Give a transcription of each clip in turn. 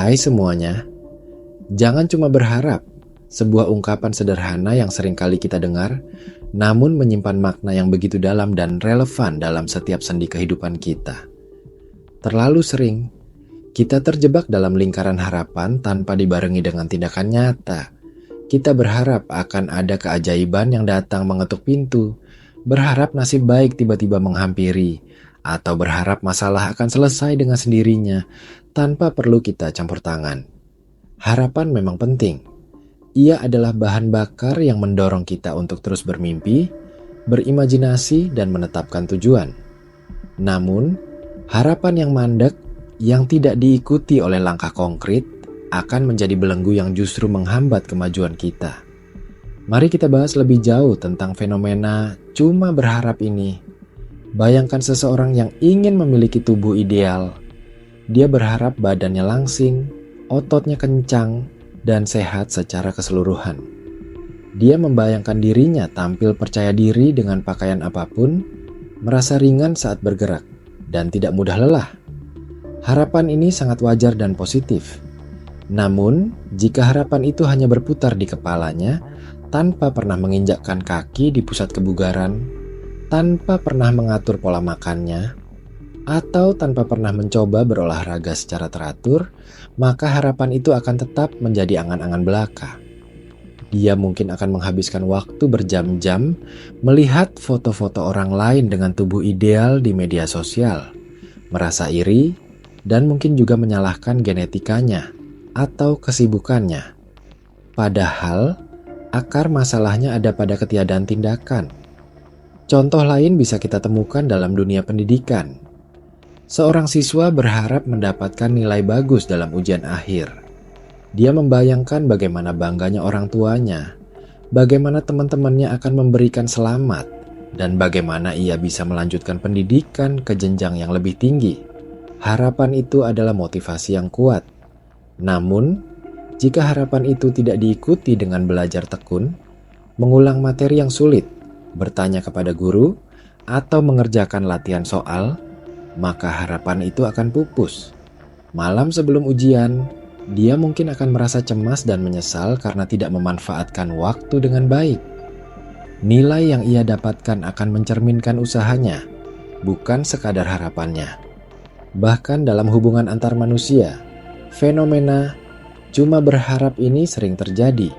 Hai semuanya, jangan cuma berharap, sebuah ungkapan sederhana yang sering kali kita dengar, namun menyimpan makna yang begitu dalam dan relevan dalam setiap sendi kehidupan kita. Terlalu sering, kita terjebak dalam lingkaran harapan tanpa dibarengi dengan tindakan nyata. Kita berharap akan ada keajaiban yang datang mengetuk pintu, berharap nasib baik tiba-tiba menghampiri, atau berharap masalah akan selesai dengan sendirinya tanpa perlu kita campur tangan. Harapan memang penting. Ia adalah bahan bakar yang mendorong kita untuk terus bermimpi, berimajinasi, dan menetapkan tujuan. Namun, harapan yang mandek, yang tidak diikuti oleh langkah konkret, akan menjadi belenggu yang justru menghambat kemajuan kita. Mari kita bahas lebih jauh tentang fenomena cuma berharap ini. Bayangkan seseorang yang ingin memiliki tubuh ideal. Dia berharap badannya langsing, ototnya kencang, dan sehat secara keseluruhan. Dia membayangkan dirinya tampil percaya diri dengan pakaian apapun, merasa ringan saat bergerak, dan tidak mudah lelah. Harapan ini sangat wajar dan positif. Namun, jika harapan itu hanya berputar di kepalanya, tanpa pernah menginjakkan kaki di pusat kebugaran, tanpa pernah mengatur pola makannya, atau tanpa pernah mencoba berolahraga secara teratur, maka harapan itu akan tetap menjadi angan-angan belaka. Dia mungkin akan menghabiskan waktu berjam-jam melihat foto-foto orang lain dengan tubuh ideal di media sosial, merasa iri, dan mungkin juga menyalahkan genetikanya atau kesibukannya. Padahal, akar masalahnya ada pada ketiadaan tindakan. Contoh lain bisa kita temukan dalam dunia pendidikan. Seorang siswa berharap mendapatkan nilai bagus dalam ujian akhir. Dia membayangkan bagaimana bangganya orang tuanya, bagaimana teman-temannya akan memberikan selamat, dan bagaimana ia bisa melanjutkan pendidikan ke jenjang yang lebih tinggi. Harapan itu adalah motivasi yang kuat. Namun, jika harapan itu tidak diikuti dengan belajar tekun, mengulang materi yang sulit, bertanya kepada guru, atau mengerjakan latihan soal, maka harapan itu akan pupus. Malam sebelum ujian, dia mungkin akan merasa cemas dan menyesal karena tidak memanfaatkan waktu dengan baik. Nilai yang ia dapatkan akan mencerminkan usahanya, bukan sekadar harapannya. Bahkan dalam hubungan antar manusia, fenomena cuma berharap ini sering terjadi.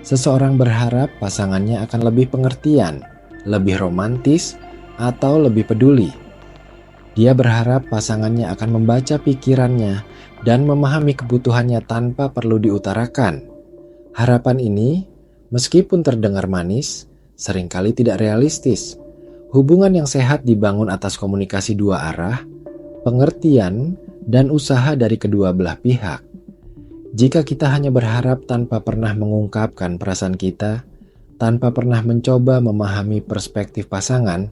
Seseorang berharap pasangannya akan lebih pengertian, lebih romantis, atau lebih peduli. Dia berharap pasangannya akan membaca pikirannya dan memahami kebutuhannya tanpa perlu diutarakan. Harapan ini, meskipun terdengar manis, seringkali tidak realistis. Hubungan yang sehat dibangun atas komunikasi dua arah, pengertian, dan usaha dari kedua belah pihak. Jika kita hanya berharap tanpa pernah mengungkapkan perasaan kita, tanpa pernah mencoba memahami perspektif pasangan,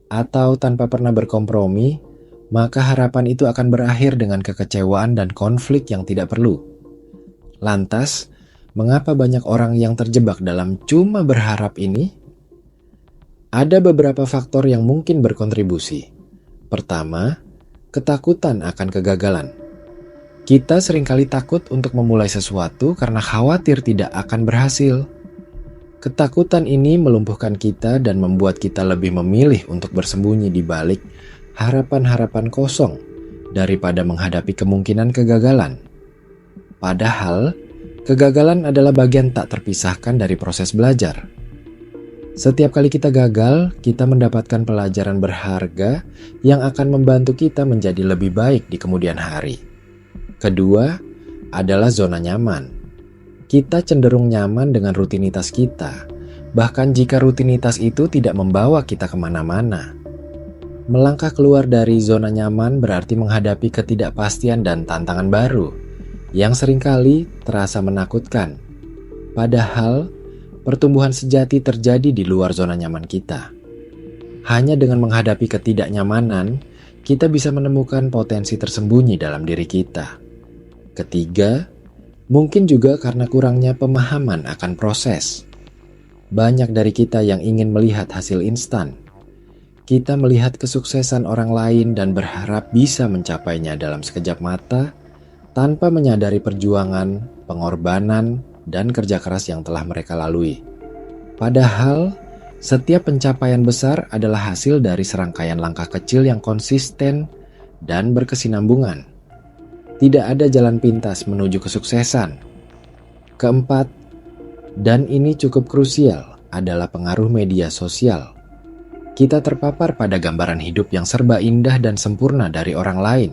atau tanpa pernah berkompromi, maka harapan itu akan berakhir dengan kekecewaan dan konflik yang tidak perlu. Lantas, mengapa banyak orang yang terjebak dalam cuma berharap ini? Ada beberapa faktor yang mungkin berkontribusi. Pertama, ketakutan akan kegagalan. Kita seringkali takut untuk memulai sesuatu karena khawatir tidak akan berhasil. Ketakutan ini melumpuhkan kita dan membuat kita lebih memilih untuk bersembunyi di balik harapan-harapan kosong daripada menghadapi kemungkinan kegagalan. Padahal, kegagalan adalah bagian tak terpisahkan dari proses belajar. Setiap kali kita gagal, kita mendapatkan pelajaran berharga yang akan membantu kita menjadi lebih baik di kemudian hari. Kedua, adalah zona nyaman. Kita cenderung nyaman dengan rutinitas kita, bahkan jika rutinitas itu tidak membawa kita kemana-mana. Melangkah keluar dari zona nyaman berarti menghadapi ketidakpastian dan tantangan baru, yang seringkali terasa menakutkan. Padahal, pertumbuhan sejati terjadi di luar zona nyaman kita. Hanya dengan menghadapi ketidaknyamanan, kita bisa menemukan potensi tersembunyi dalam diri kita. Ketiga, mungkin juga karena kurangnya pemahaman akan proses. Banyak dari kita yang ingin melihat hasil instan. Kita melihat kesuksesan orang lain dan berharap bisa mencapainya dalam sekejap mata, tanpa menyadari perjuangan, pengorbanan, dan kerja keras yang telah mereka lalui. Padahal, setiap pencapaian besar adalah hasil dari serangkaian langkah kecil yang konsisten dan berkesinambungan. Tidak ada jalan pintas menuju kesuksesan. Keempat, dan ini cukup krusial, adalah pengaruh media sosial. Kita terpapar pada gambaran hidup yang serba indah dan sempurna dari orang lain.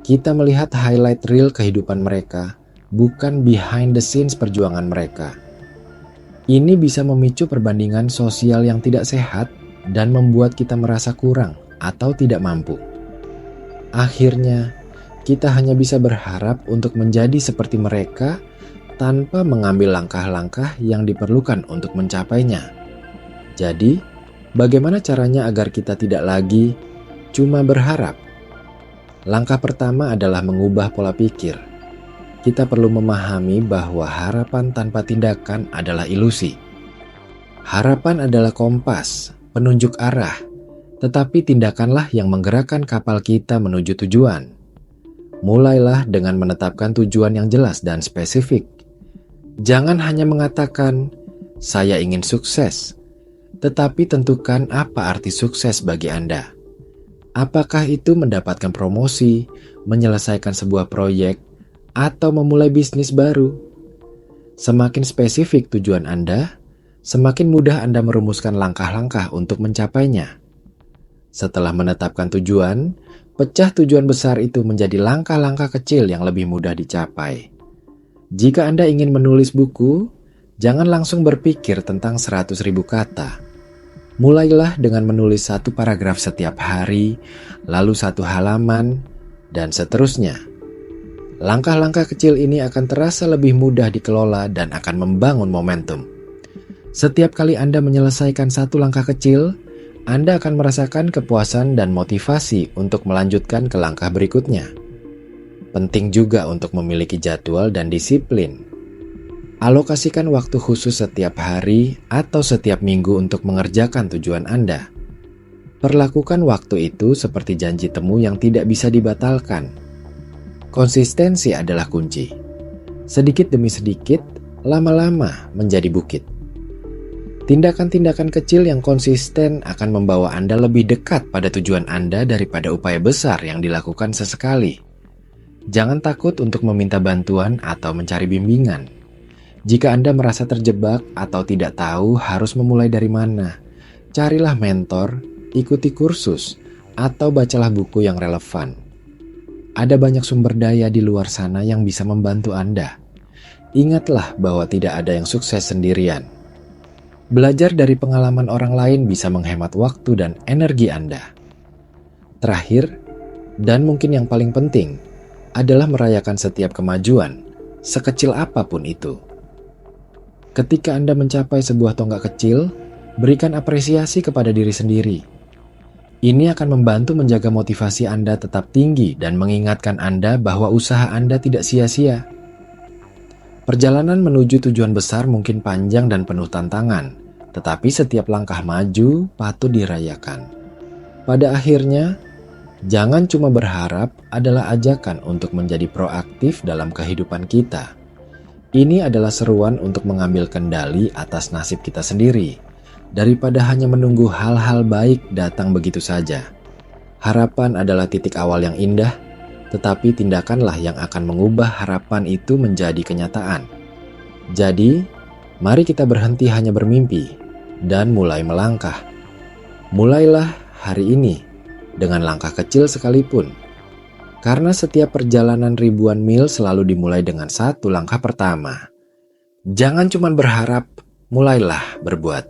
Kita melihat highlight reel kehidupan mereka, bukan behind the scenes perjuangan mereka. Ini bisa memicu perbandingan sosial yang tidak sehat dan membuat kita merasa kurang atau tidak mampu. Akhirnya, kita hanya bisa berharap untuk menjadi seperti mereka tanpa mengambil langkah-langkah yang diperlukan untuk mencapainya. Jadi, bagaimana caranya agar kita tidak lagi cuma berharap? Langkah pertama adalah mengubah pola pikir. Kita perlu memahami bahwa harapan tanpa tindakan adalah ilusi. Harapan adalah kompas, penunjuk arah, tetapi tindakanlah yang menggerakkan kapal kita menuju tujuan. Mulailah dengan menetapkan tujuan yang jelas dan spesifik. Jangan hanya mengatakan, "Saya ingin sukses," tetapi tentukan apa arti sukses bagi Anda. Apakah itu mendapatkan promosi, menyelesaikan sebuah proyek, atau memulai bisnis baru? Semakin spesifik tujuan Anda, semakin mudah Anda merumuskan langkah-langkah untuk mencapainya. Setelah menetapkan tujuan, pecah tujuan besar itu menjadi langkah-langkah kecil yang lebih mudah dicapai. Jika Anda ingin menulis buku, jangan langsung berpikir tentang 100.000 kata. Mulailah dengan menulis 1 paragraf setiap hari, lalu 1 halaman, dan seterusnya. Langkah-langkah kecil ini akan terasa lebih mudah dikelola dan akan membangun momentum. Setiap kali Anda menyelesaikan 1 langkah kecil, Anda akan merasakan kepuasan dan motivasi untuk melanjutkan ke langkah berikutnya. Penting juga untuk memiliki jadwal dan disiplin. Alokasikan waktu khusus setiap hari atau setiap minggu untuk mengerjakan tujuan Anda. Perlakukan waktu itu seperti janji temu yang tidak bisa dibatalkan. Konsistensi adalah kunci. Sedikit demi sedikit, lama-lama menjadi bukit. Tindakan-tindakan kecil yang konsisten akan membawa Anda lebih dekat pada tujuan Anda daripada upaya besar yang dilakukan sesekali. Jangan takut untuk meminta bantuan atau mencari bimbingan. Jika Anda merasa terjebak atau tidak tahu harus memulai dari mana, carilah mentor, ikuti kursus, atau bacalah buku yang relevan. Ada banyak sumber daya di luar sana yang bisa membantu Anda. Ingatlah bahwa tidak ada yang sukses sendirian. Belajar dari pengalaman orang lain bisa menghemat waktu dan energi Anda. Terakhir, dan mungkin yang paling penting, adalah merayakan setiap kemajuan, sekecil apapun itu. Ketika Anda mencapai sebuah tonggak kecil, berikan apresiasi kepada diri sendiri. Ini akan membantu menjaga motivasi Anda tetap tinggi dan mengingatkan Anda bahwa usaha Anda tidak sia-sia. Perjalanan menuju tujuan besar mungkin panjang dan penuh tantangan, tetapi setiap langkah maju patut dirayakan. Pada akhirnya, jangan cuma berharap adalah ajakan untuk menjadi proaktif dalam kehidupan kita. Ini adalah seruan untuk mengambil kendali atas nasib kita sendiri, daripada hanya menunggu hal-hal baik datang begitu saja. Harapan adalah titik awal yang indah, tetapi tindakanlah yang akan mengubah harapan itu menjadi kenyataan. Jadi, mari kita berhenti hanya bermimpi dan mulai melangkah. Mulailah hari ini dengan langkah kecil sekalipun. Karena setiap perjalanan ribuan mil selalu dimulai dengan 1 langkah pertama. Jangan cuma berharap, mulailah berbuat.